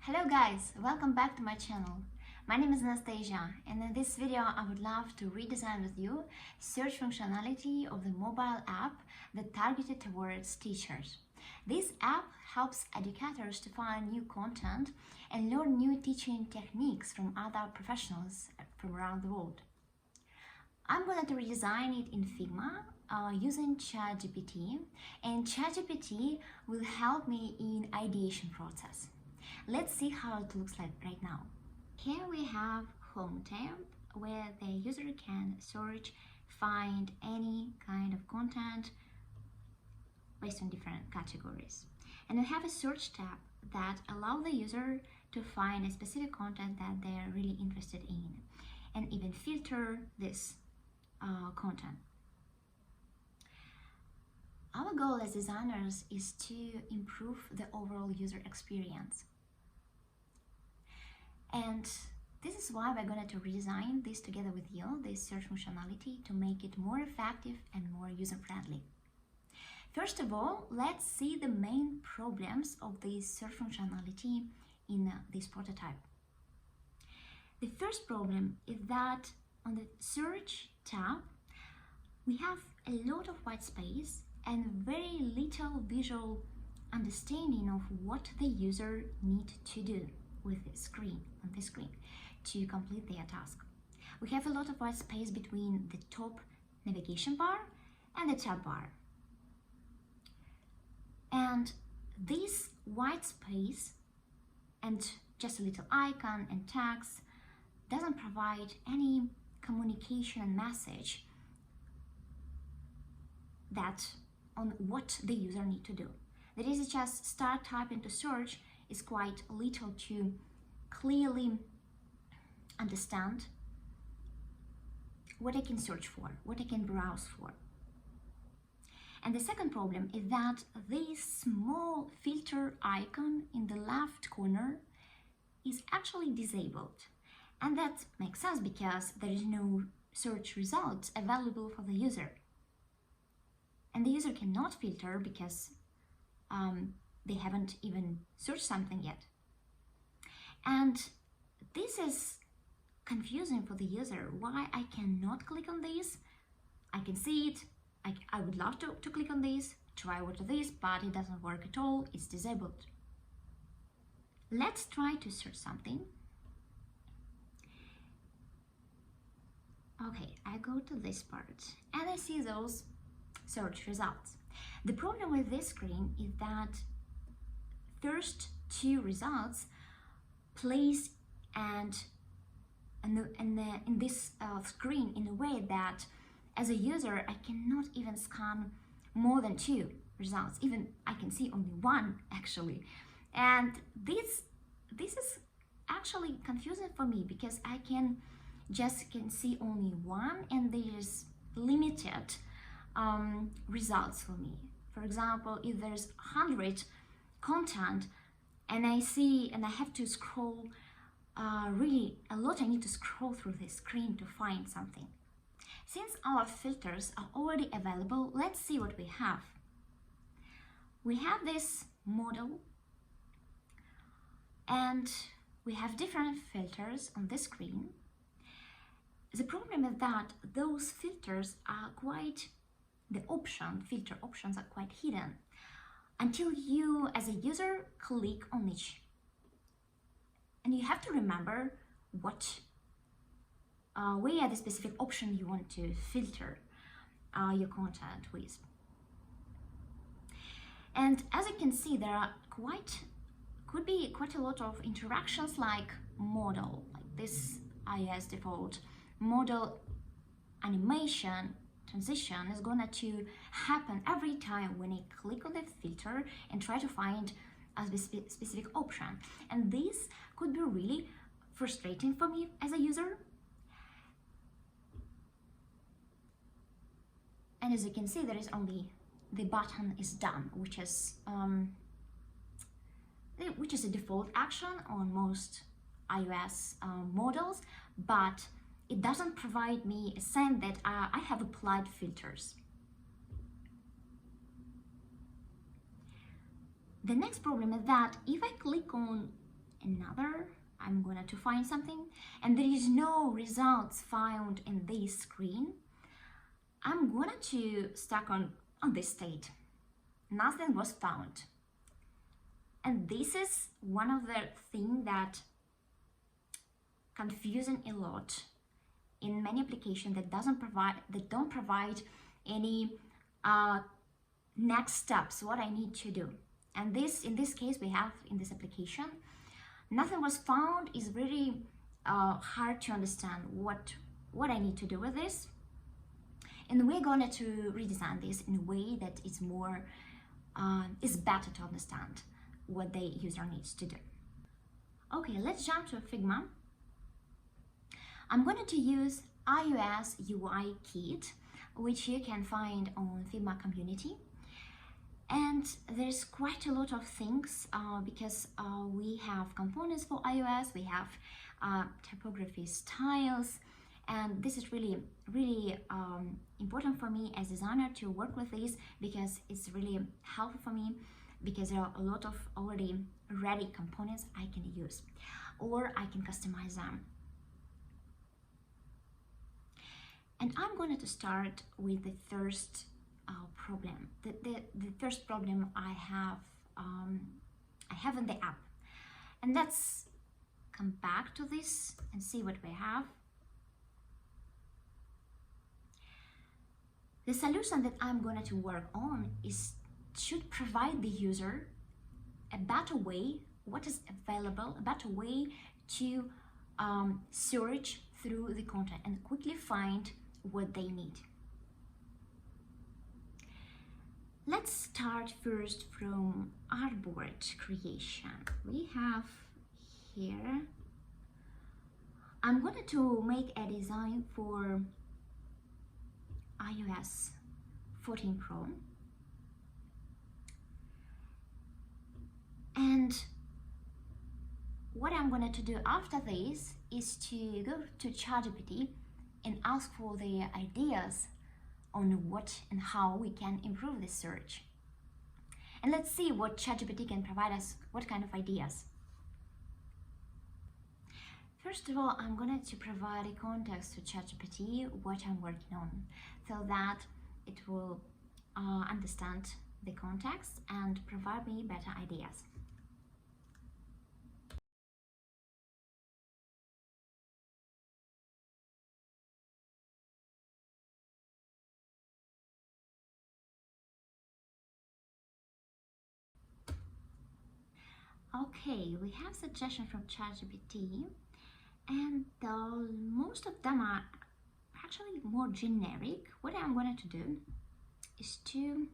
Hello guys, welcome back to my channel. My name is Anastasia, and in this video I would love to redesign with you search functionality of the mobile app that targeted towards teachers. This app helps educators to find new content and learn new teaching techniques from other professionals from around the world. I'm going to redesign it in Figma using ChatGPT, and ChatGPT will help me in ideation process. Let's see how it looks like right now. Here we have Home tab, where the user can search, find any kind of content based on different categories. And we have a search tab that allows the user to find a specific content that they're really interested in, and even filter this content. Our goal as designers is to improve the overall user experience. And this is why we're going to redesign this together with you, this search functionality, to make it more effective and more user-friendly. First of all, let's see the main problems of this search functionality in this prototype. The first problem is that on the search tab, we have a lot of white space and very little visual understanding of what the user needs to do with the screen, on the screen, to complete their task. We have a lot of white space between the top navigation bar and the tab bar. And this white space and just a little icon and text doesn't provide any communication and message that on what the user need to do. That is, just start typing to search is quite little to clearly understand what I can search for, what I can browse for. And the second problem is that this small filter icon in the left corner is actually disabled. And that makes sense because there is no search results available for the user. And the user cannot filter because they haven't even searched something yet. And this is confusing for the user. Why I cannot click on this? I can see it. I would love to click on this, try with this, but it doesn't work at all. It's disabled. Let's try to search something. Okay, I go to this part and I see those search results. The problem with this screen is that first two results place and in this screen in a way that as a user I cannot even scan more than two results. Even I can see only one actually, and this is actually confusing for me because I can see only one, and there's limited results for me. For example, if there's 100 content and I see and I have to scroll really a lot, I need to scroll through the screen to find something. Since our filters are already available, let's see what we have. We have this model and we have different filters on the screen. The problem is that those filters are quite, filter options are quite hidden until you as a user click on each. And you have to remember what where are the specific option you want to filter your content with. And as you can see, there are could be quite a lot of interactions like model, like this iOS default model animation transition is going to happen every time when I click on the filter and try to find a specific option. And this could be really frustrating for me as a user. And as you can see, there is only the button is done, which is a default action on most iOS models, but it doesn't provide me a sense that I have applied filters. The next problem is that if I click on another. I'm gonna to find something and there is no results found in this screen. I'm gonna to stuck on this state. Nothing was found. And this is one of the things that confusing a lot in many applications that don't provide any next steps, what I need to do. And in this case, we have in this application, nothing was found is very hard to understand what I need to do with this. And we're going to redesign this in a way that is more, is better to understand what the user needs to do. Okay, let's jump to Figma. I'm going to use iOS UI Kit, which you can find on Figma community. And there's quite a lot of things because we have components for iOS, we have typography styles, and this is really important for me as designer to work with this because it's really helpful for me because there are a lot of already ready components I can use or I can customize them. And I'm going to start with the first problem. The first problem I have in the app. And let's come back to this and see what we have. The solution that I'm going to work on should provide the user a better way, what is available, a better way to search through the content and quickly find what they need. Let's start first from artboard creation. We have here, I'm going to make a design for iOS 14 Pro. And what I'm going to do after this is to go to ChatGPT and ask for the ideas on what and how we can improve the search. And let's see what ChatGPT can provide us, what kind of ideas. First of all, I'm going to provide a context to ChatGPT, what I'm working on, so that it will understand the context and provide me better ideas. Okay, we have suggestions from ChatGPT, and most of them are actually more generic. What I'm going to do is to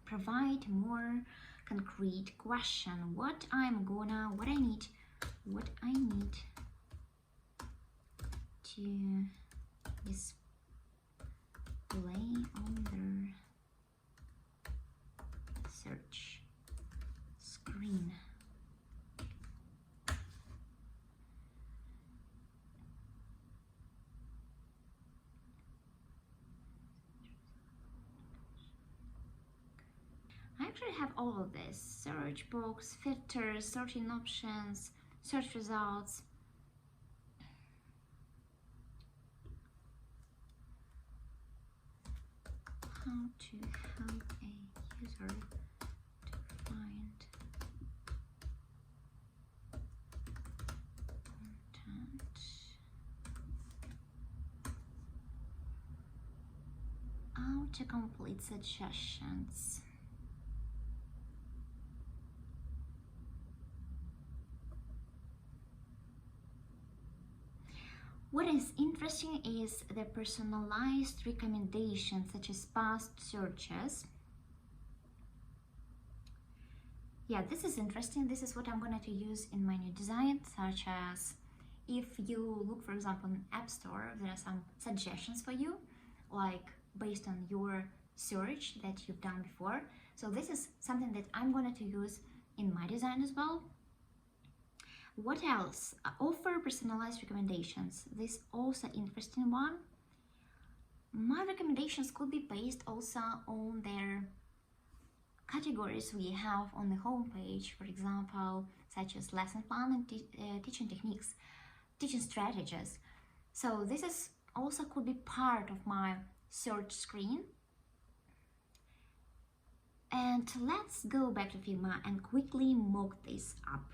provide more concrete question. What I need to display on the search screen. I actually have all of this: search box, filters, sorting options, search results. How to help a user to find content. Autocomplete suggestions. What is interesting is the personalized recommendations such as past searches. Yeah, this is interesting. This is what I'm going to use in my new design, such as if you look, for example, in App Store, there are some suggestions for you, like based on your search that you've done before. So this is something that I'm going to use in my design as well. What else? Offer personalized recommendations. This also interesting one. My recommendations could be based also on their categories we have on the home page. For example, such as lesson plan and teaching techniques, teaching strategies. So this is also could be part of my search screen. And let's go back to Figma and quickly mock this up.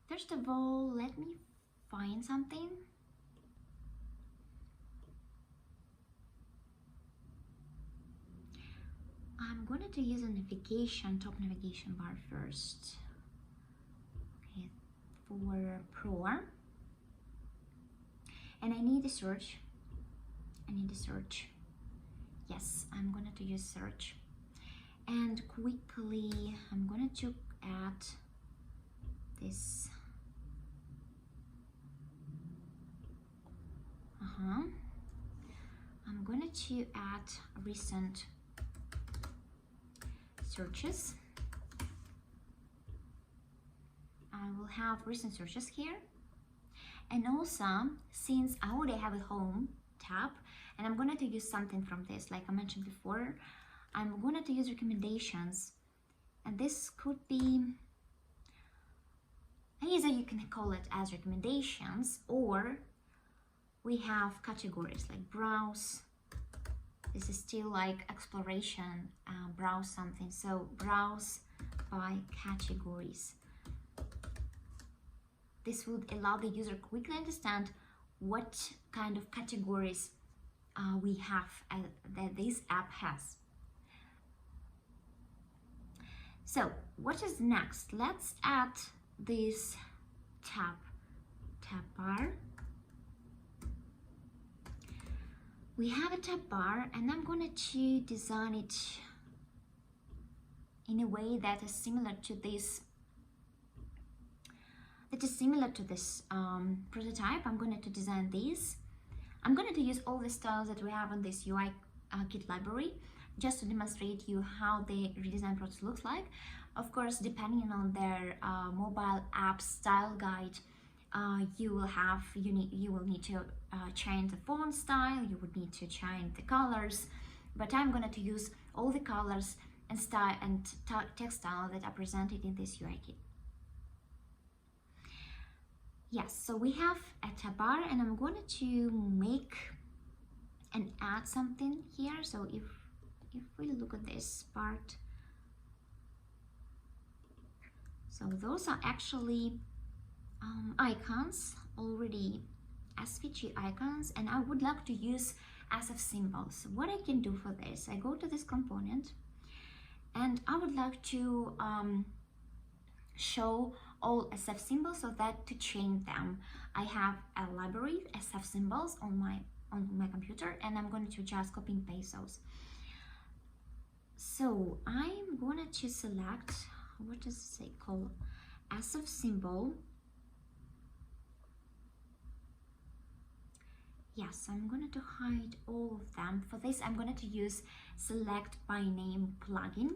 First of all, let me find something. I'm going to use a navigation, top navigation bar first. Okay, for Pro. And I need a search. Yes, I'm going to use search. And quickly, I'm going to add this. I'm going to add recent searches. I will have recent searches here. And also, since I already have a home tab, and I'm going to use something from this, like I mentioned before, I'm going to use recommendations. And this could be, either you can call it as recommendations, or we have categories like browse. This is still like exploration, browse something. So browse by categories. This would allow the user quickly understand what kind of categories we have that this app has. So what is next? Let's add this tab bar. We have a tab bar, and I'm going to design it in a way that is similar to this. Prototype. I'm going to design this. I'm going to use all the styles that we have on this UI kit library, just to demonstrate you how the redesign process looks like. Of course, depending on their mobile app style guide, you will need to change the font style, you would need to change the colors, but I'm going to use all the colors and style and text style that are presented in this UI kit. Yes, so we have a tab bar, and I'm going to make and add something here. So if we look at this part, so those are actually icons, already SVG icons, and I would like to use SF symbols. What I can do for this, I go to this component, and I would like to show all SF symbols, so that to change them, I have a library SF symbols on my computer, and I'm going to just copy and paste those. So I'm going to select, what does it say, called SF symbol. Yes, I'm going to hide all of them. For this, I'm going to use select by name plugin.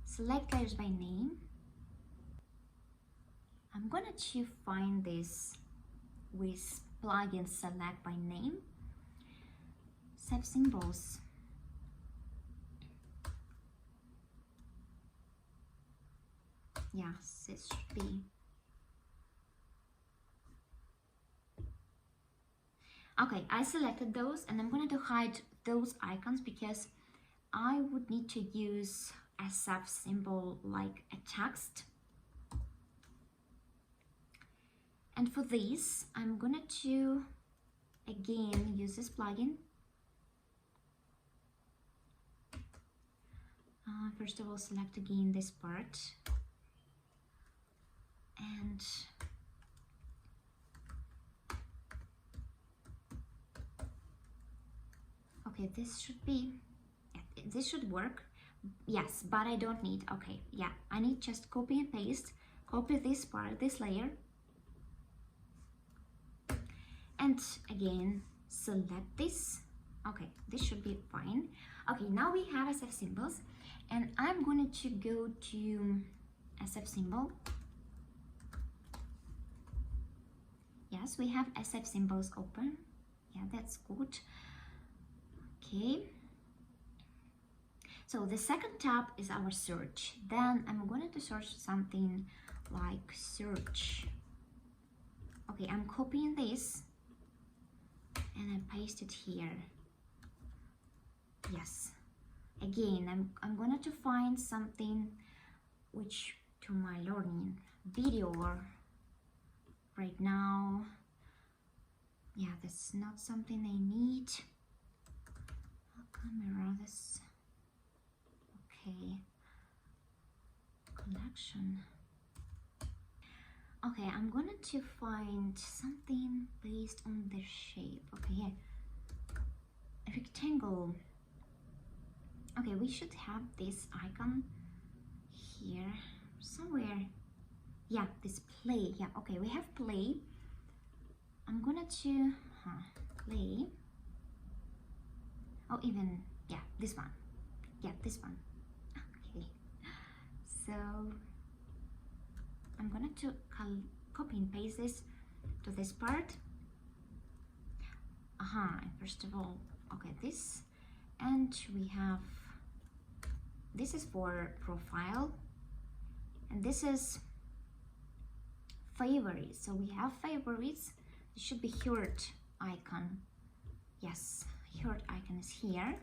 Select layers by name. I'm going to find this with plugin select by name. Save symbols. Yes, this should be. Okay, I selected those, and I'm going to hide those icons because I would need to use a SF symbol like a text. And for this, I'm going to again use this plugin. First of all, select again this part. And okay, this should work. Yes, but I don't need, okay, yeah, I need just copy and paste, copy this part, this layer, and again, select this. Okay, this should be fine. Okay, now we have SF symbols, and I'm going to go to SF symbol. Yes, we have SF symbols open. Yeah, that's good. Okay. So the second tab is our search. Then I'm going to search something like search. Okay, I'm copying this and I paste it here. Yes. Again, I'm going to find something which to my learning video right now. Yeah, that's not something I need. Camera, this. Okay. Collection. Okay, I'm gonna to find something based on the shape. Okay, yeah. A rectangle. Okay, we should have this icon here somewhere. Yeah, this play. Yeah, okay, we have play. I'm gonna to play. Oh, even, yeah, this one. Yeah, this one. Okay. So I'm gonna to copy and paste this to this part. First of all, okay, this, and we have, this is for profile, and this is favorites. So we have favorites. It should be heart icon. Yes, heart icon is here.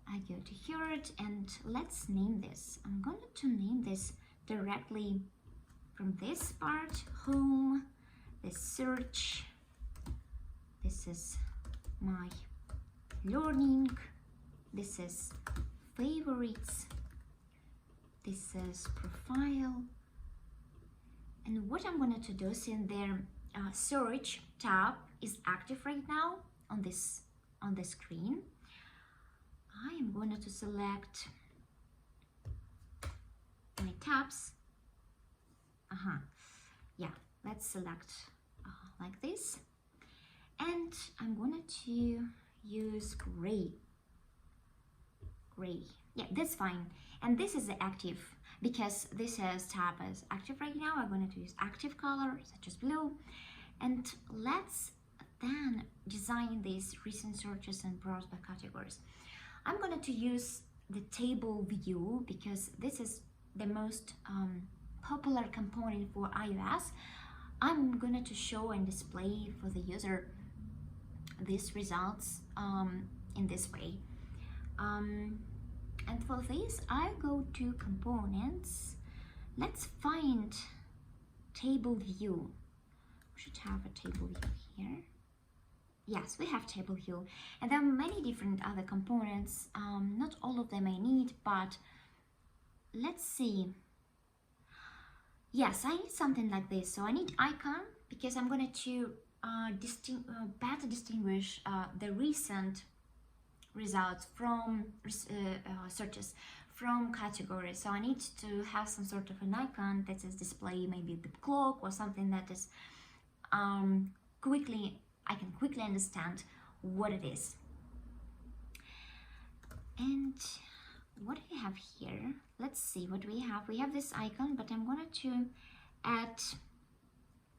I go to heart and let's name this. I'm going to name this directly from this part, home, this search, this is my learning, this is favorites, this is profile. And what I'm going to do is in their search tab is active right now on the screen. I am going to select my tabs. Yeah, let's select like this, and I'm going to use gray. Yeah, that's fine. And this is the active, because this has tab as active right now. I'm going to use active color such as blue, and let's then design these recent searches and browse by categories. I'm going to use the table view because this is the most popular component for iOS. I'm going to show and display for the user these results in this way. And for this, I go to components. Let's find table view. We should have a table view here. Yes, we have table view, and there are many different other components. Not all of them I need, but let's see. Yes, I need something like this. So I need icon because I'm going to better distinguish the recent results from searches from categories. So I need to have some sort of an icon that says display, maybe the clock or something that is I can quickly understand what it is. And what do we have here? Let's see what we have. We have this icon, but I'm going to add,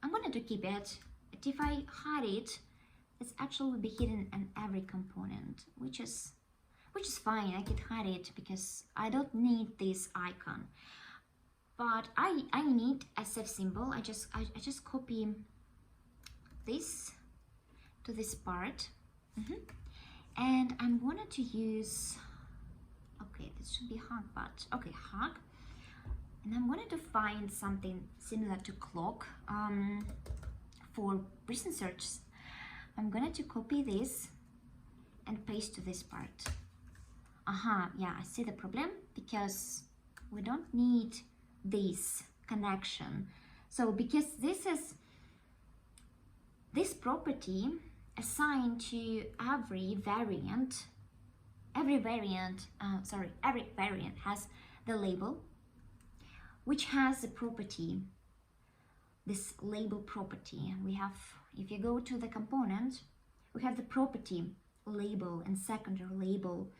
I'm going to keep it. But if I hide it, it's actually will be hidden in every component, which is fine. I can hide it because I don't need this icon. But I need a set symbol. I just copy this to this part, and I'm going to use, okay, this should be hug, but okay, hug, and I'm going to find something similar to clock for recent searches. I'm going to copy this and paste to this part. Yeah, I see the problem because we don't need this connection. So because this property assigned to every variant has the label, which has a property, this label property. We have, if you go to the component, we have the property label and secondary label,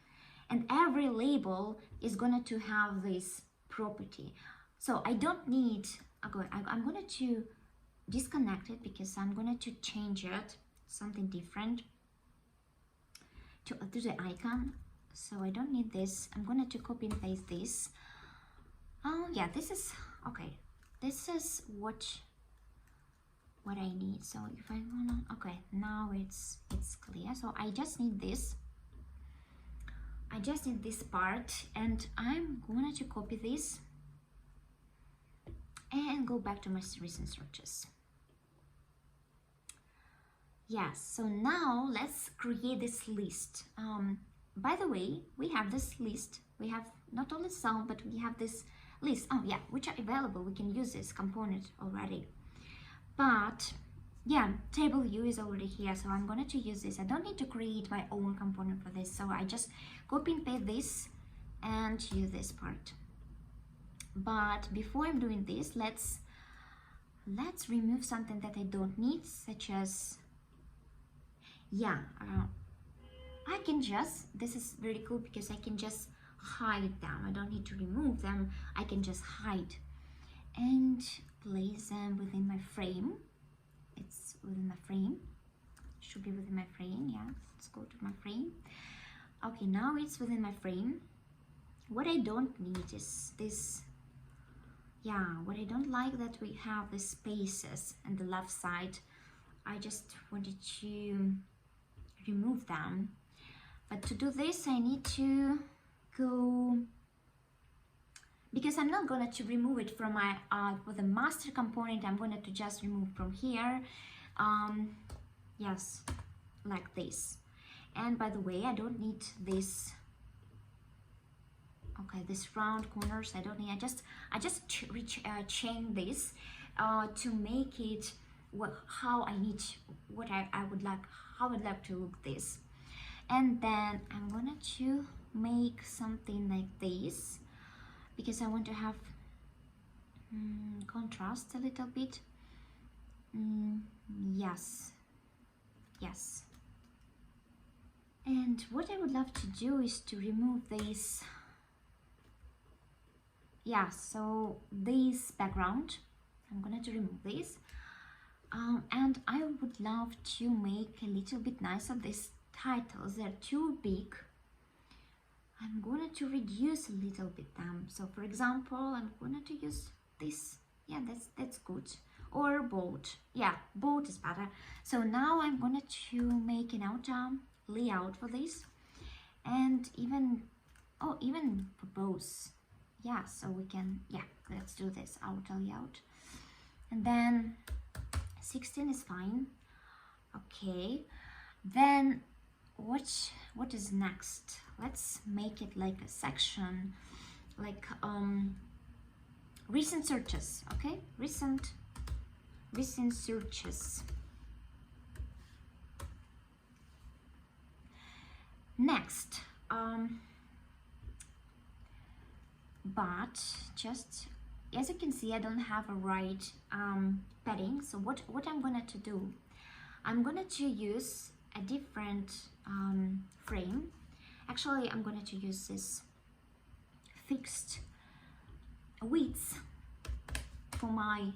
and every label is going to have this property. So I don't need, I'm going to disconnect it because I'm going to change it something different to the icon. so I don't need this. I'm going to copy and paste this. Oh yeah, this is okay. This is what I need. So if I wanna, okay, now it's clear. So I just need this. I just need this part, and I'm going to copy this and go back to my recent searches. Yes, so now let's create this list. By the way, we have this list. We have not only some, but we have this list. Oh yeah, which are available. We can use this component already. But yeah, table view is already here, so I'm going to use this. I don't need to create my own component for this, so I just copy and paste this and use this part. But before I'm doing this, let's remove something that I don't need, such as, yeah, I can just, this is very cool because I can just hide them. I don't need to remove them. I can just hide and place them within my frame. It's within my frame. Should be within my frame. Yeah, let's go to my frame. Okay, now it's within my frame. What I don't need is this. Yeah, what I don't like that we have the spaces on the left side. I just wanted to remove them. But to do this, I need to go, because I'm not going to remove it from my for the master component. I'm going to just remove from here. Yes, like this. And by the way, I don't need this. Okay, this round corners I don't need. I just chain this to make it how I need, what I would like, how I'd like to look this. And then I'm gonna to make something like this, because I want to have contrast a little bit. Yes. And what I would love to do is to remove this. Yeah, so this background, I'm going to remove this. And I would love to make a little bit nicer these titles. They're too big. I'm going to reduce a little bit them. So for example, I'm going to use this. Yeah, that's good. Or bold. Yeah, bold is better. So now I'm going to make an outer layout for this. And even for both. Yeah, so we can, yeah, let's do this outer layout. And then 16 is fine. Okay, then what is next? Let's make it like a section, like recent searches. Okay, recent searches. Next, but just as you can see, I don't have a right padding. So what I'm going to do, I'm going to use a different frame. Actually, I'm going to use this fixed width for my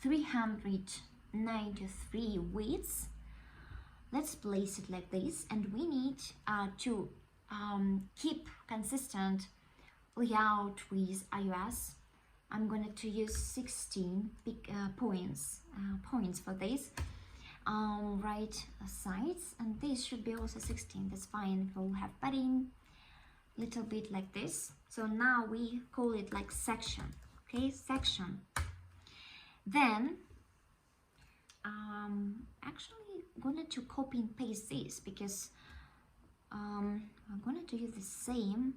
393 widths. Let's place it like this, and we need to keep consistent layout with iOS. I'm going to use 16 big points for this right sides, and this should be also 16. That's fine. We'll have padding little bit like this. So now we call it like section. Okay, section. Then actually going to copy and paste this, because I'm going to use the same.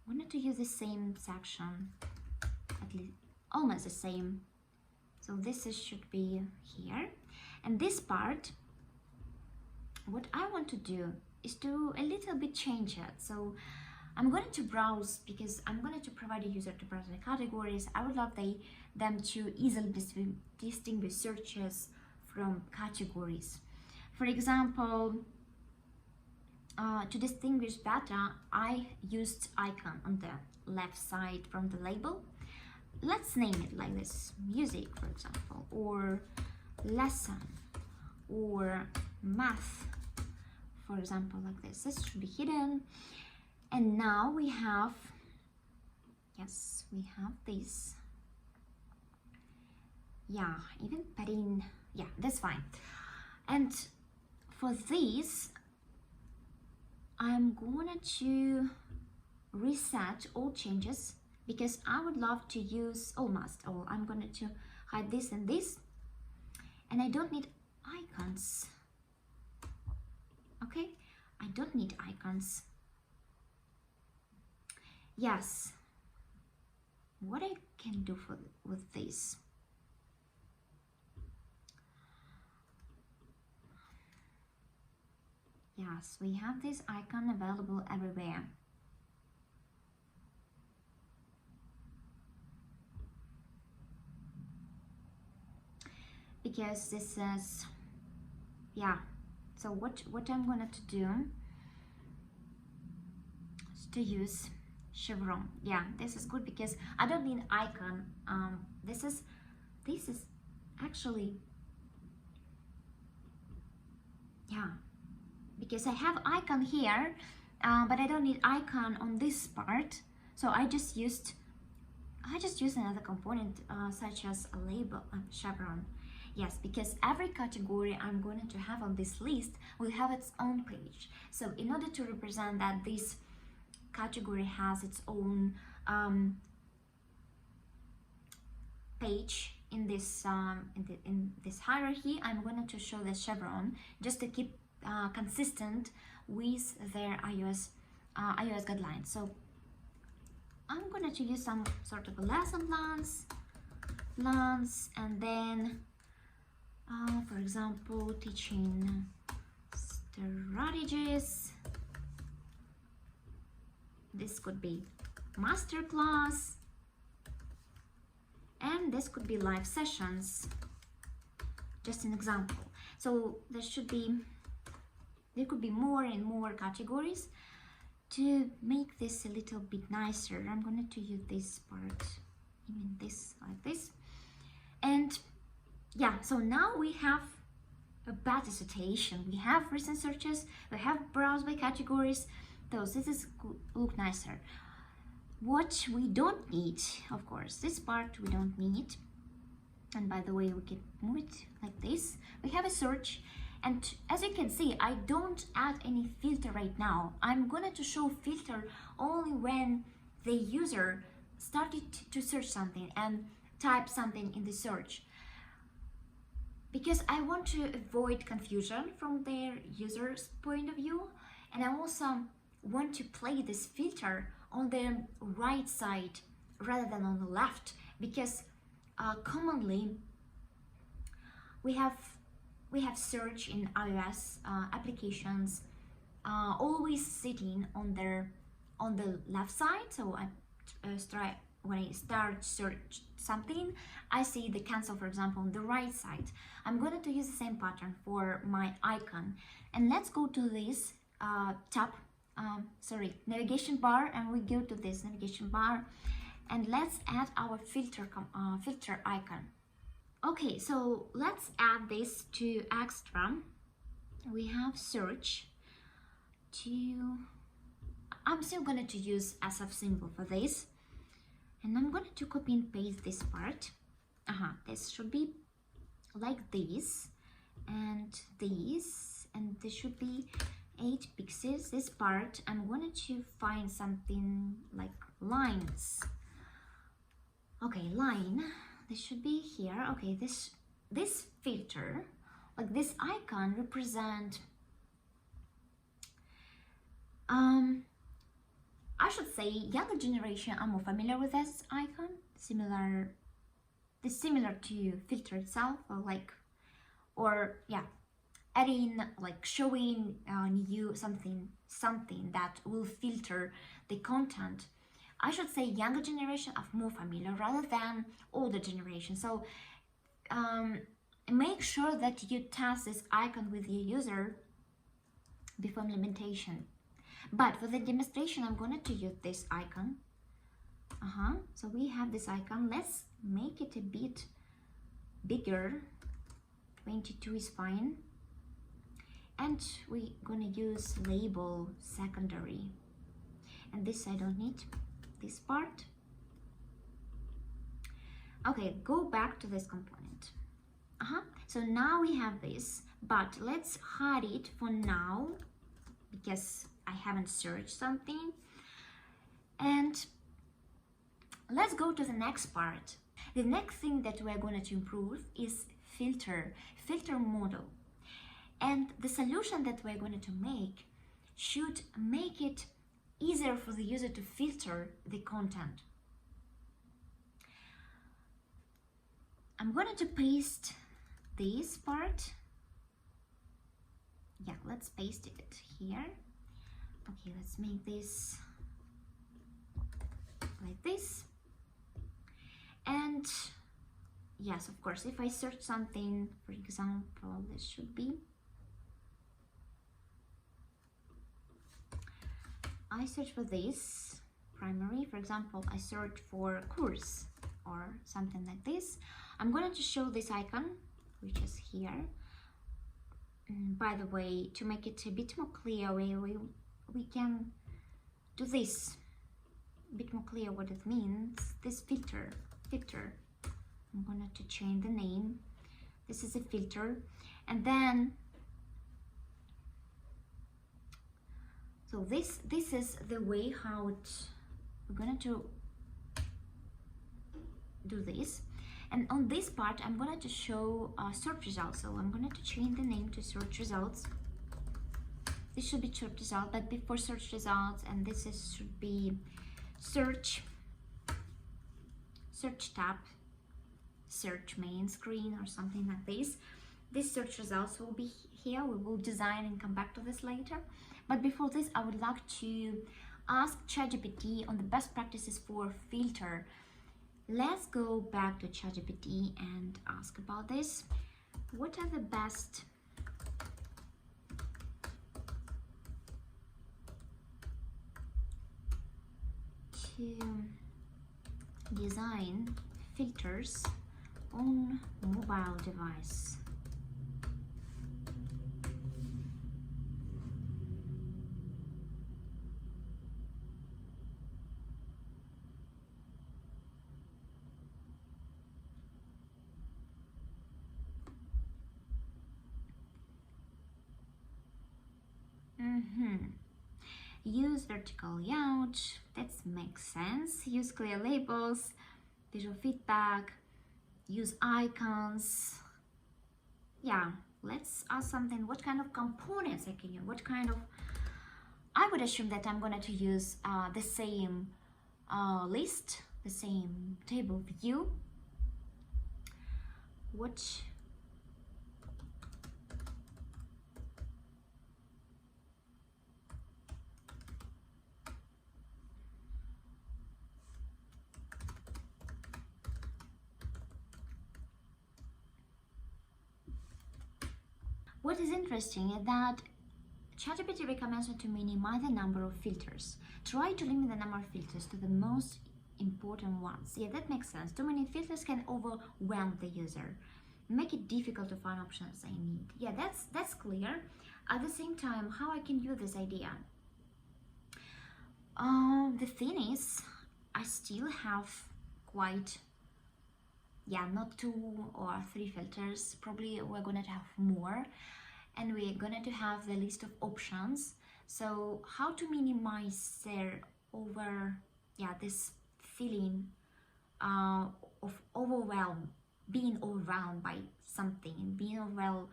I'm going to use the same section, at least almost the same. So this should be here, and this part, what I want to do is to a little bit change it. So I'm going to browse, because I'm going to provide a user to browse the categories. I would love them to easily distinguish searches from categories. For example, to distinguish better, I used icon on the left side from the label. Let's name it like this: music, for example, or lesson, or math, for example, like this. This should be hidden. And now we have, yes, we have this. Yeah, even padding, yeah, that's fine. And for this, I'm going to reset all changes because I would love to use almost all. I'm going to hide this and this, and I don't need icons. Okay, I don't need icons. Yes, what I can do with this? Yes, we have this icon available everywhere. Because this is, yeah, so what I'm going to do is to use chevron. Yeah, this is good because I don't need icon. This is actually, yeah, because I have icon here, but I don't need icon on this part. So I just used another component such as a label, chevron. Yes, because every category I'm going to have on this list will have its own page. So in order to represent that this category has its own page in this hierarchy, I'm going to show the chevron just to keep consistent with their iOS guidelines. So I'm going to use some sort of a lesson plans, and then for example, teaching strategies. This could be masterclass, and this could be live sessions, just an example. So there could be more and more categories. To make this a little bit nicer, I'm going to use this part, even this, like this. And yeah, so now we have a better situation. We have recent searches, we have browse by categories. So this is look nicer. What we don't need, of course, this part we don't need. And by the way, we can move it like this. We have a search, and as you can see, I don't add any filter right now. I'm going to show filter only when the user started to search something and type something in the search, because I want to avoid confusion from their user's point of view, and I also want to play this filter on the right side rather than on the left, because commonly we have search in iOS applications always sitting on the left side. So when I start search something, I see the cancel, for example, on the right side. I'm going to use the same pattern for my icon, and let's go to this navigation bar, and we go to this navigation bar, and let's add our filter icon. Okay, so let's add this to extra. We have search I'm still going to use SF symbol for this, and I'm going to copy and paste this part. This should be like this, and this should be 8 pixels. This part I'm going to find something like lines. Okay, line, this should be here. Okay, this filter, like this icon, represent I should say younger generation are more familiar with this icon, similar to filter itself, or adding, like showing new something that will filter the content. I should say younger generation are more familiar rather than older generation. So make sure that you test this icon with your user before implementation. But for the demonstration, I'm going to use this icon. So we have this icon. Let's make it a bit bigger. 22 is fine. and we're gonna use label secondary, and this I don't need, this part. Okay, go back to this component. So now we have this, but let's hide it for now because I haven't searched something. And let's go to the next part. The next thing that we're going to improve is filter model. And the solution that we're going to make should make it easier for the user to filter the content. I'm going to paste this part. Yeah, let's paste it here. Okay, let's make this like this. And yes, of course, if I search something, for example, this should be, I search for this primary, for example, I search for course or something like this. I'm going to show this icon, which is here. By the way, to make it a bit more clear, we can do this, a bit more clear what it means. This filter, I'm going to change the name. This is a filter, and then so this is the way how we're going to do this. And on this part, I'm going to show search results. So I'm going to change the name to search results. This should be search result, but before search results, and this should be search tab, search main screen or something like this. This search results will be here. We will design and come back to this later. But before this, I would like to ask ChatGPT on the best practices for filter. Let's go back to ChatGPT and ask about this. What are the best to design filters on mobile device? Use vertical layout, that makes sense. Use clear labels, visual feedback, use icons. Yeah, let's ask something. What kind of components I can use? What kind of, I would assume that I'm going to use the same list, the same table view. What is interesting is that ChatGPT recommends you to minimize the number of filters. Try to limit the number of filters to the most important ones. Yeah, that makes sense. Too many filters can overwhelm the user, make it difficult to find options I need. Yeah, that's clear. At the same time, how I can use this idea? The thing is, I still have quite, not 2 or 3 filters. Probably we're going to have more, and we're going to have the list of options. So how to minimize their this feeling of being overwhelmed by something, being overwhelmed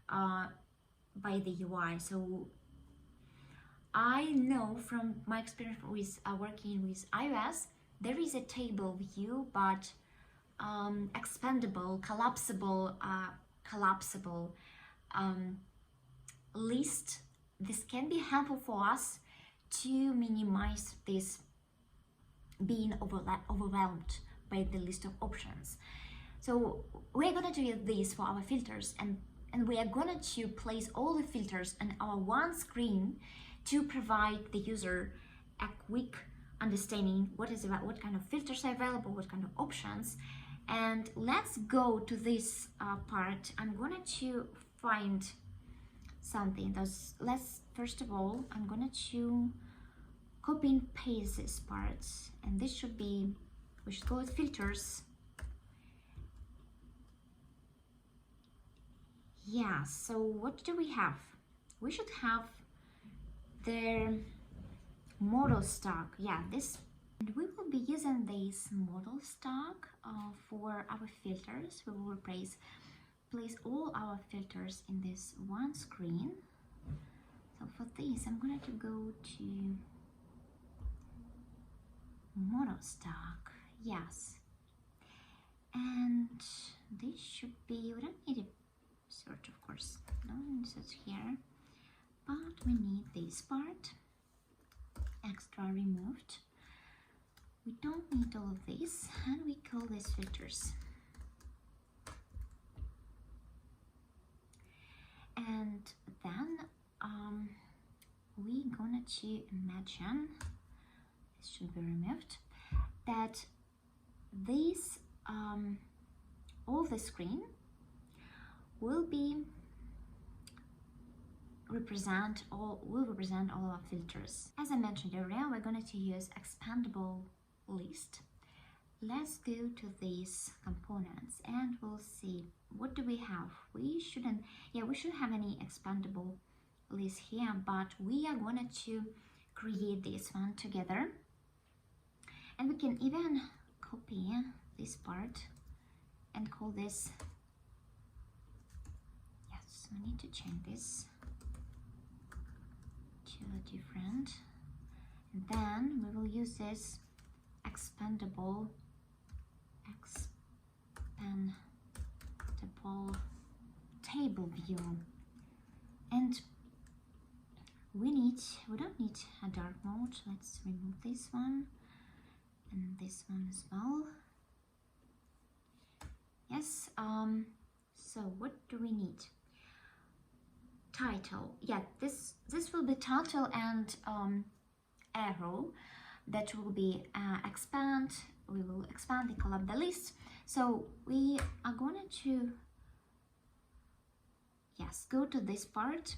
by the UI. So I know from my experience with working with iOS, there is a table view, but expandable, collapsible list. This can be helpful for us to minimize this being overwhelmed by the list of options. So we're going to do this for our filters, and we are going to place all the filters on our one screen to provide the user a quick understanding what kind of filters are available, what kind of options. And let's go to this part. I'm going to find something. Let's first of all, I'm gonna to copy and paste this part, and this should be, we should go with filters. Yeah, so what do we have? We should have the model stock. Yeah, this, and we will be using this model stock for our filters. We will place all our filters in this one screen. So for this, I'm going to go to model stock. Yes, and this should be, we don't need a search, of course, no search here, but we need this part extra removed. We don't need all of this, and we call this filters. And then we're gonna to imagine, this should be removed, that this all the screen will represent all our filters. As I mentioned earlier, we're going to use expandable list. Let's go to these components and we'll see what do we have. We shouldn't have any expandable list here, but we are going to create this one together, and we can even copy this part and call this, yes, we need to change this to a different, and then we will use this expandable table view, and we don't need a dark mode. Let's remove this one and this one as well. Yes, so what do we need? Title. Yeah, this will be title and arrow that will be expand. We will expand the column, the list. So we are going to, yes, go to this part.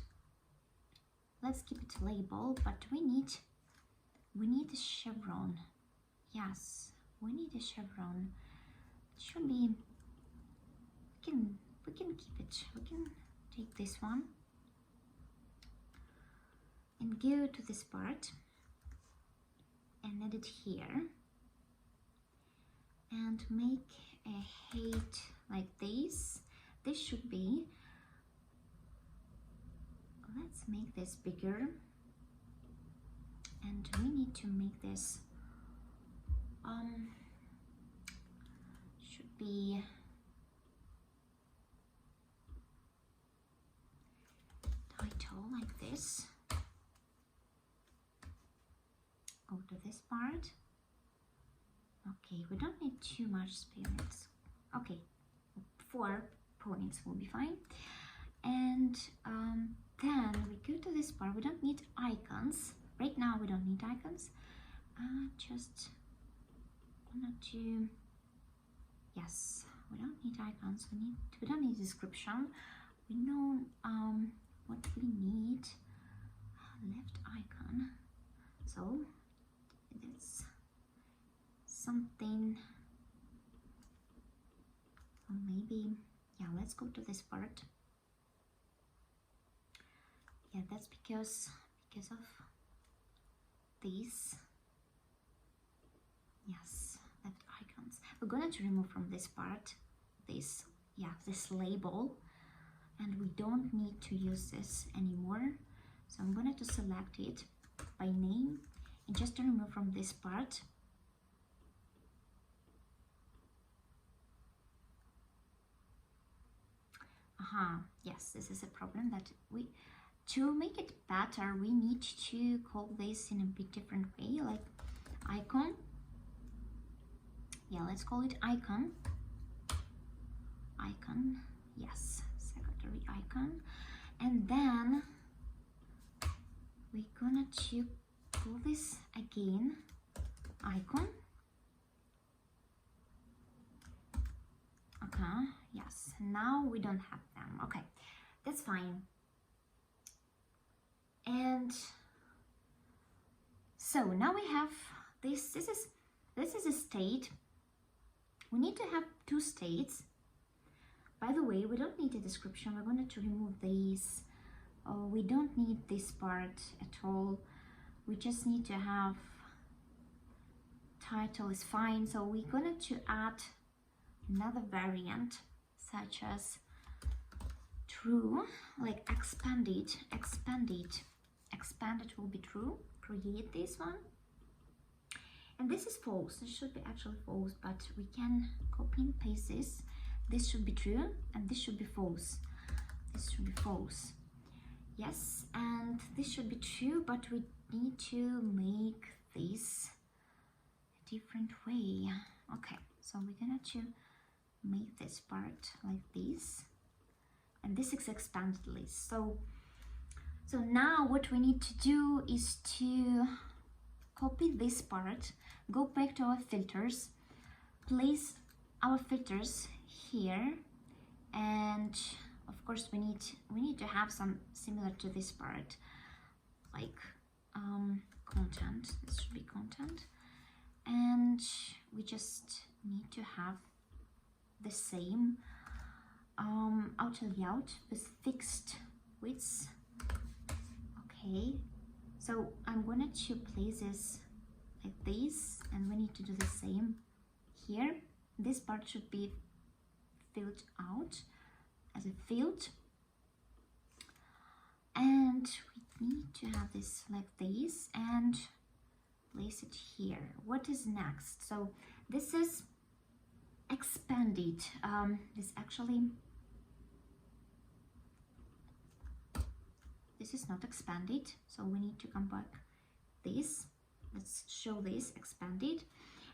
Let's keep it label, but we need a chevron. Yes, we need a chevron. It should be, we can keep it. We can take this one and go to this part and edit here and make a height like this. This should be, let's make this bigger, and we need to make this should be title like this. Go to this part. Okay, we don't need too much space. Okay, 4 points will be fine. And then we go to this part. We don't need icons right now. We don't need icons. Just wanted to, yes, we don't need icons. We don't need description. We know what we need. Left icon. So it's something, or maybe, yeah, let's go to this part. Yeah, that's because of these, yes, left icons. We're going to remove from this part this, yeah, this label, and we don't need to use this anymore. So I'm going to select it by name and just to remove from this part. Yes, this is a problem that to make it better, we need to call this in a bit different way, like icon. Yeah, let's call it icon. Icon, yes, secretary icon. And then we're gonna to call this again icon. Okay, yes, now we don't have them. Okay, that's fine. And so now we have this is a state. We need to have two states. By the way, we don't need a description. We're going to remove these. We don't need this part at all. We just need to have title is fine. So we're going to add another variant such as true, like expanded will be true. Create this one. And this is false. This should be actually false, but we can copy and paste this. This should be true and this should be false. This should be false. Yes, and this should be true, but we need to make this a different way. Okay, so we're gonna to make this part like this, and this is expanded list. So now what we need to do is to copy this part, go back to our filters, place our filters here, and of course we need to have some similar to this part, like content. This should be content, and we just need to have the same auto layout with fixed widths. Okay, so I'm going to place this like this, and we need to do the same here. This part should be filled out as a field, and we need to have this like this and place it here. What is next? So this is expanded. This is not expanded, so we need to come back this. Let's show this expanded,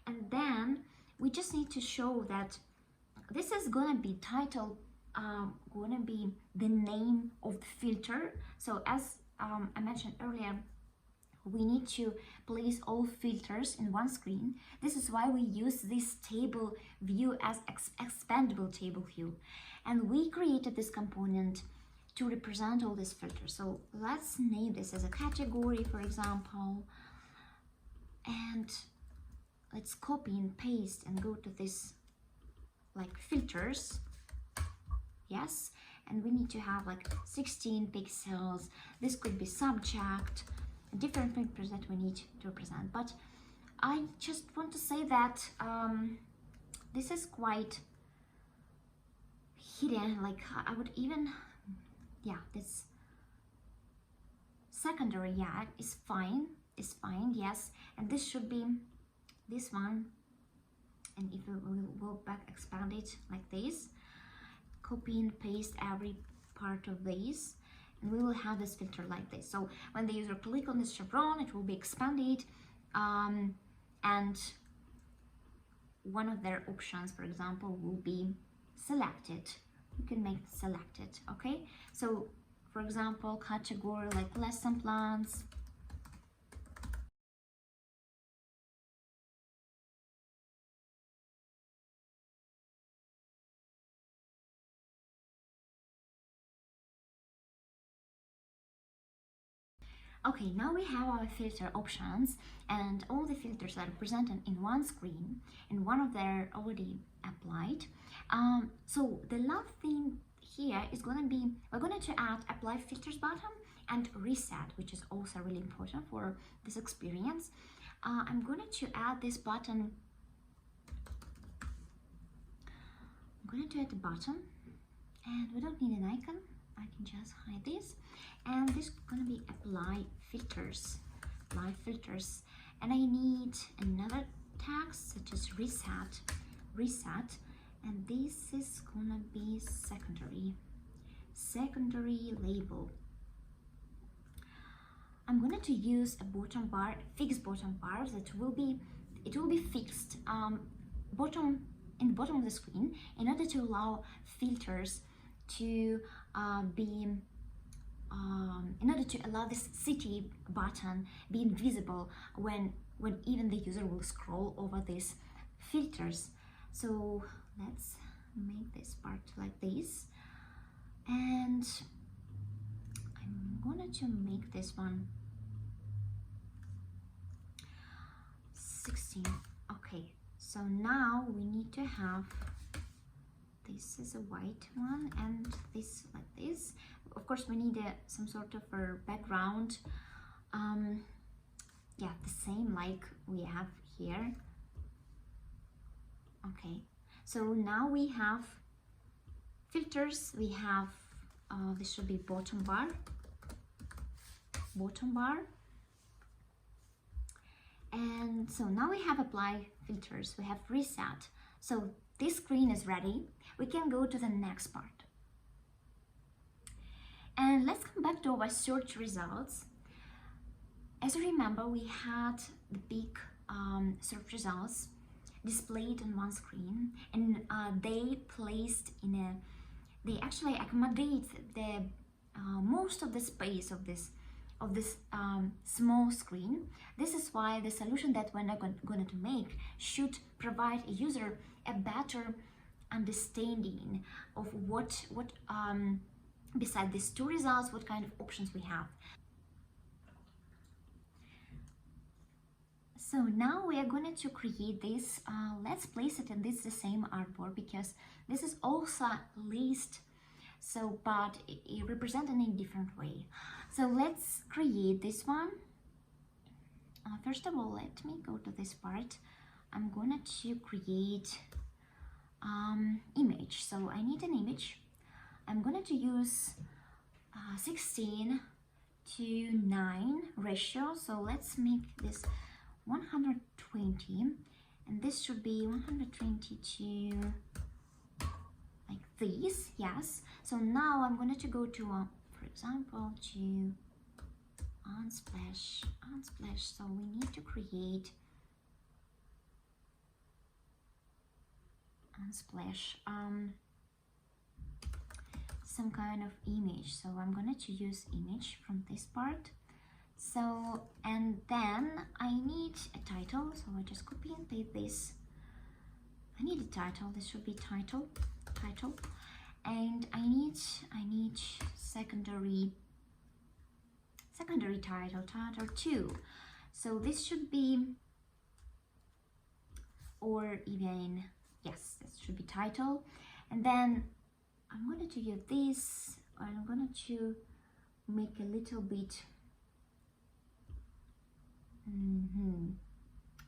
and then we just need to show that this is gonna be title, gonna be the name of the filter. So as I mentioned earlier, we need to place all filters in one screen. This is why we use this table view as expandable table view, and we created this component to represent all these filters. So let's name this as a category, for example, and let's copy and paste and go to this like filters. Yes, and we need to have like 16 pixels. This could be subject, different pictures that we need to represent. But I just want to say that this is quite hidden. Like I would even, yeah, this secondary, yeah, is fine, yes, and this should be this one. And if we will go back, expand it like this, copy and paste every part of this, and we will have this filter like this. So when the user click on this chevron, it will be expanded, and one of their options, for example, will be selected. You can make selected. Okay, so for example, category like lesson plans. Okay, now we have our filter options, and all the filters are presented in one screen, and one of them already applied. So the last thing here is going to be, we're going to add apply filters button and reset, which is also really important for this experience. I'm going to add this button. I'm going to add a button, and we don't need an icon. I can just hide this, and this is gonna be apply filters, and I need another tag such as reset, and this is gonna be secondary label. I'm going to use a bottom bar, fixed bottom bar, that will be fixed in the bottom of the screen, in order to allow filters to in order to allow this city button be invisible when even the user will scroll over these filters. So let's make this part like this, and I'm going to make this one 16. Okay, so now we need to have, this is a white one and this like this. Of course we need some sort of a background, yeah, the same like we have here. Okay, so now we have filters. We have this should be bottom bar, and so now we have apply filters, we have reset. So this screen is ready. We can go to the next part. And let's come back to our search results. As you remember, we had the big search results displayed on one screen, and they placed in a, they actually accommodate the most of the space of this small screen. This is why the solution that we're going to make should provide a user a better understanding of what beside these two results, what kind of options we have. So now we are going to create this. Let's place it in this the same artboard, because this is also list, so but it represents in a different way. So let's create this one. First of all, let me go to this part. I'm going to create image. So I need an image. I'm going to use 16:9 ratio. So let's make this 120, and this should be 120 to like this. Yes. So now I'm going to go to for example to Unsplash. So we need to create Unsplash some kind of image. So I'm going to use image from this part. So, and then I need a title, so I just copy and paste this. I need a title. This should be title, and I need secondary title 2. So this should be, or even, yes, this should be title. And then I'm going to use this. I'm going to make a little bit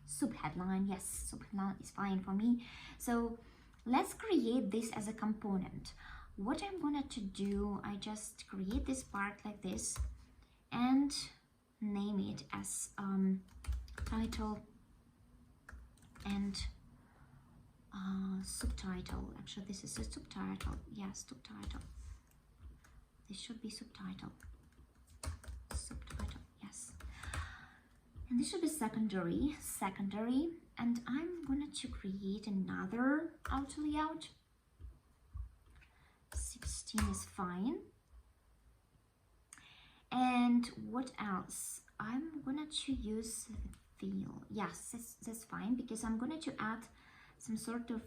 subheadline. Yes, subheadline is fine for me. So let's create this as a component. What I'm going to do, I just create this part like this and name it as title and subtitle. Actually, this is a subtitle. Yes, subtitle. This should be subtitle. Yes. And this should be secondary, and I'm going to create another auto layout. 16 is fine. And what else? I'm going to use the fill. Yes, that's fine, because I'm going to add some sort of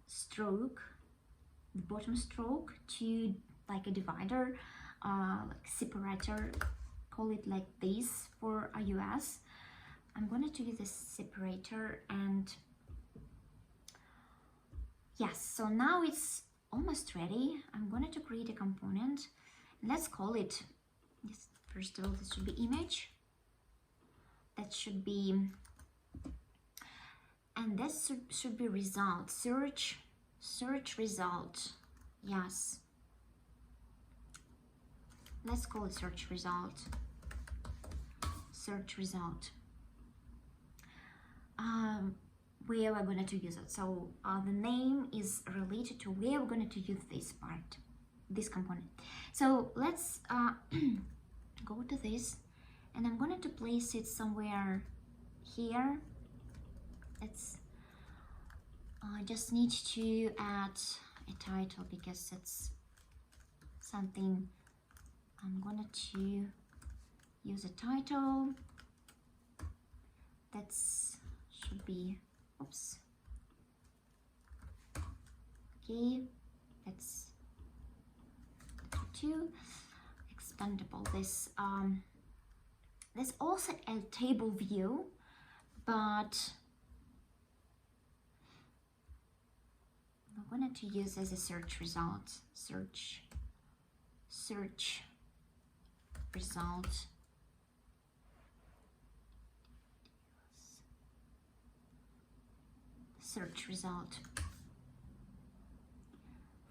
stroke, the bottom stroke, to like a divider, like separator, call it like this for iOS. I'm going to use this separator, and yes, so now it's almost ready. I'm going to create a component. Let's call it, this, first of all, this should be image. That should be, and this should be result, search result. Yes. Let's call it search result. Where we're going to use it. So the name is related to where we're going to use this part, this component. So let's go to this, and I'm going to place it somewhere here. It's I just need to add a title, because it's something I'm going to use a title. That's should be, oops, okay, that's 2 understandable. This there's also a table view, but I'm going to use as a search result. Search result. Search result.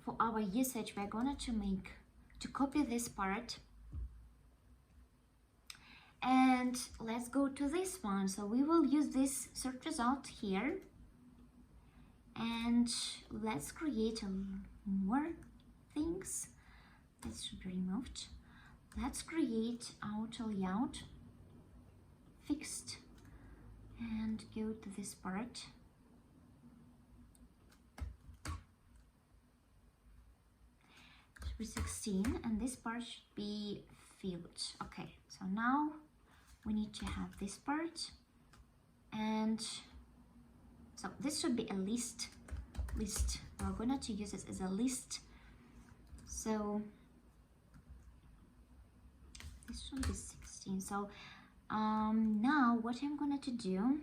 For our usage, we're going to copy this part, and let's go to this one. So we will use this search result here, and let's create more things. This should be removed. Let's create auto layout fixed and go to this part. Should be 16, and this part should be filled. Okay, so now we need to have this part, and so this should be a list. We're going to use it as a list. So this should be 16. So now what I'm going to do,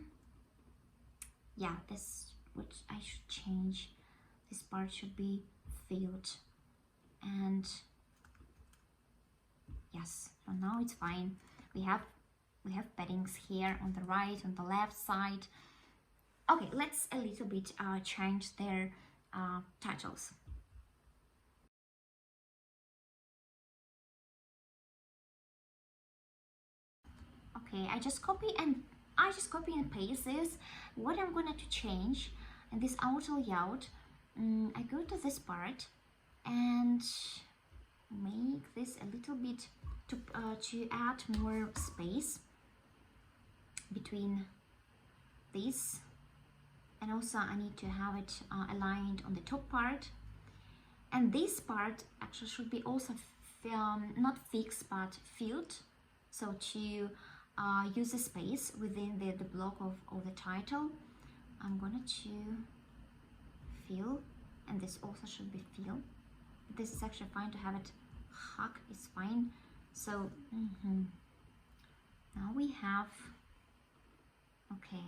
yeah, this, which I should change, this part should be filled, and yes, so now it's fine. We have paddings here on the right, on the left side. Okay, let's a little bit change their titles. Okay, I just copy and paste this. What I'm going to change in this auto layout, I go to this part and make this a little bit to add more space between these, and also I need to have it aligned on the top part, and this part actually should be also not fixed but filled, so to use the space within the block of the title, I'm gonna to fill, and this also should be fill. This is actually fine to have it hug, it's fine. So now we have, okay,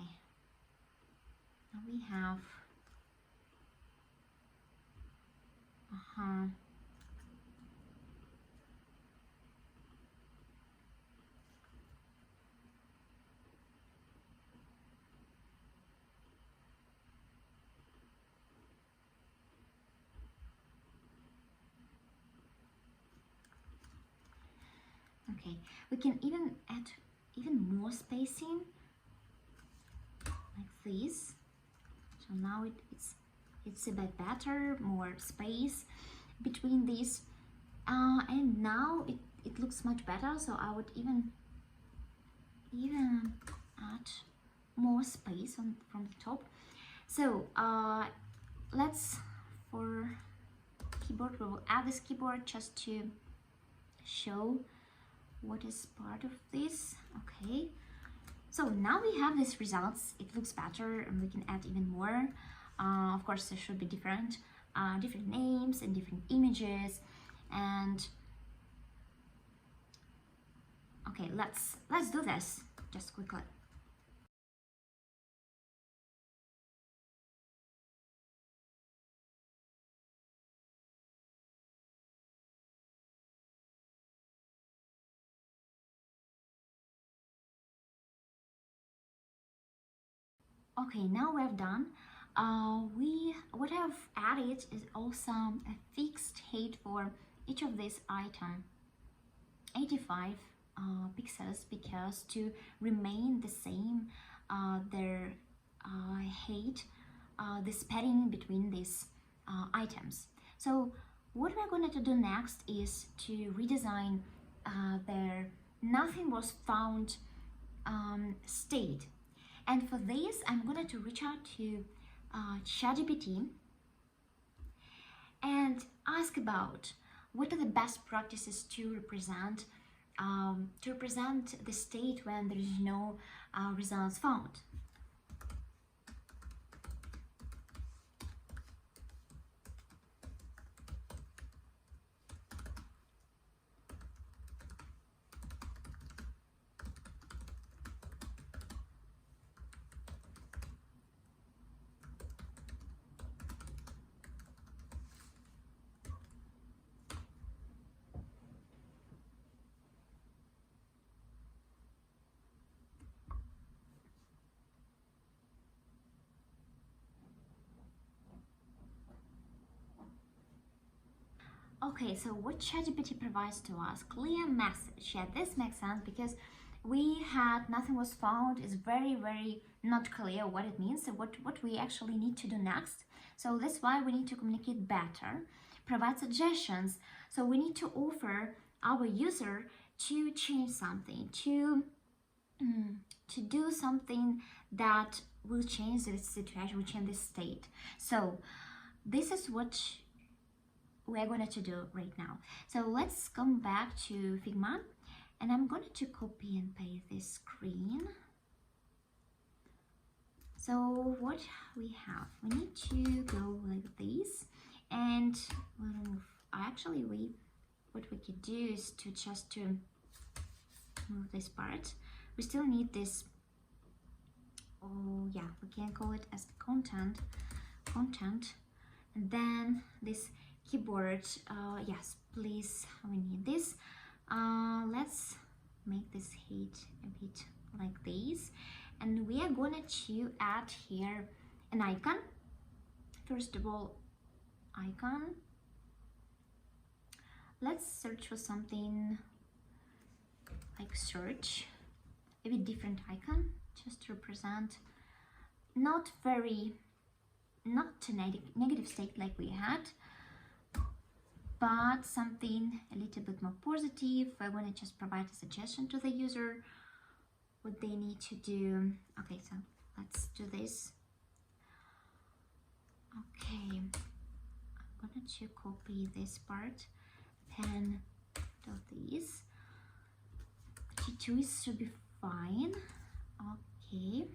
now we have okay, we can even add even more spacing like this. So now it's a bit better, more space between these, and now it looks much better. So I would even add more space from the top. So let's, for keyboard, we will add this keyboard just to show what is part of this. Okay, so now we have these results. It looks better, and we can add even more. Of course, there should be different names and different images. And okay, let's do this just quickly. Okay, now we have done. What I've added is also a fixed height for each of these items, 85 pixels, because to remain the same, their height, this padding between these items. So what we're going to do next is to redesign their nothing was found state. And for this, I'm going to reach out to ChatGPT and ask about what are the best practices to represent the state when there is no results found. Okay, so what ChatGPT provides to us? Clear message. Yeah, this makes sense because we had nothing was found. It's very not clear what it means. So what we actually need to do next. So that's why we need to communicate better, provide suggestions. So we need to offer our user to change something, to do something that will change this situation, will change this state. So this is what we're going to do right now. So let's come back to Figma, and I'm going to copy and paste this screen. So what we have, we need to go like this, and we'll remove. Actually, what we could do is to just move this part. We still need this. Oh yeah, we can call it as the content, and then this keyboard. Yes, please. We need this. Let's make this height a bit like this, and we are gonna to add here an icon. First of all, icon. Let's search for something like search, a bit different icon, just to represent not a negative state like we had, but something a little bit more positive. I want to just provide a suggestion to the user what they need to do. Okay, so let's do this. Okay, I'm going to copy this part, then do this. T2 should be fine. Okay,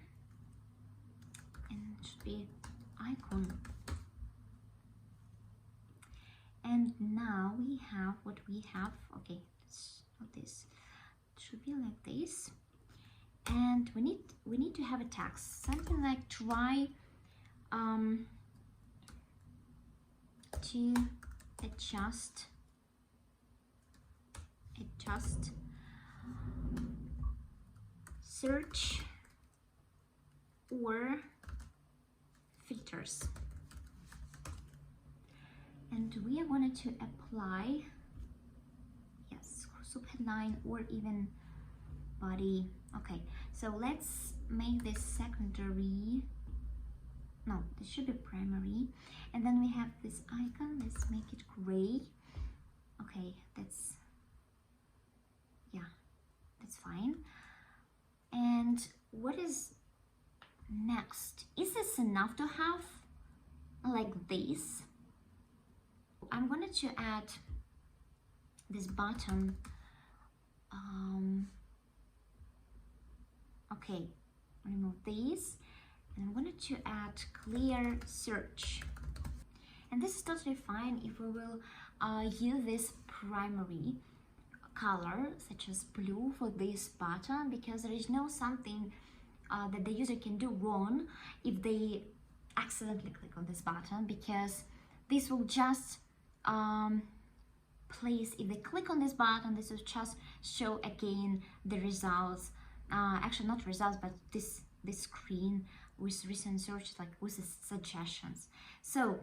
and it should be icon. And now we have what we have. Okay, let's do this. It should be like this. And we need to have a text, something like try to adjust search or filters. And we are going to apply, yes, subheadline or even body. Okay, so let's make this secondary. No, this should be primary. And then we have this icon. Let's make it gray. Okay, that's fine. And what is next? Is this enough to have like this? I'm going to add this button. Okay, remove these, and I'm going to add clear search. And this is totally fine if we will use this primary color, such as blue, for this button, because there is no something that the user can do wrong if they accidentally click on this button, because this will just place, if they click on this button, this will just show again the results, actually not results, but this screen with recent search, like with the suggestions. So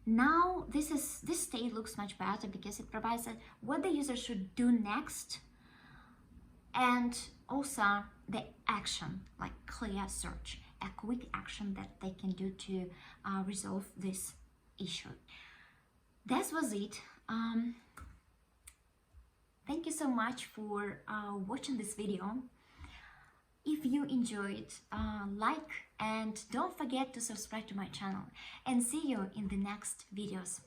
now this state looks much better because it provides what the user should do next, and also the action, like clear search, a quick action that they can do to resolve this issue. That was it. Thank you so much for watching this video. If you enjoyed, like, and don't forget to subscribe to my channel, and see you in the next videos.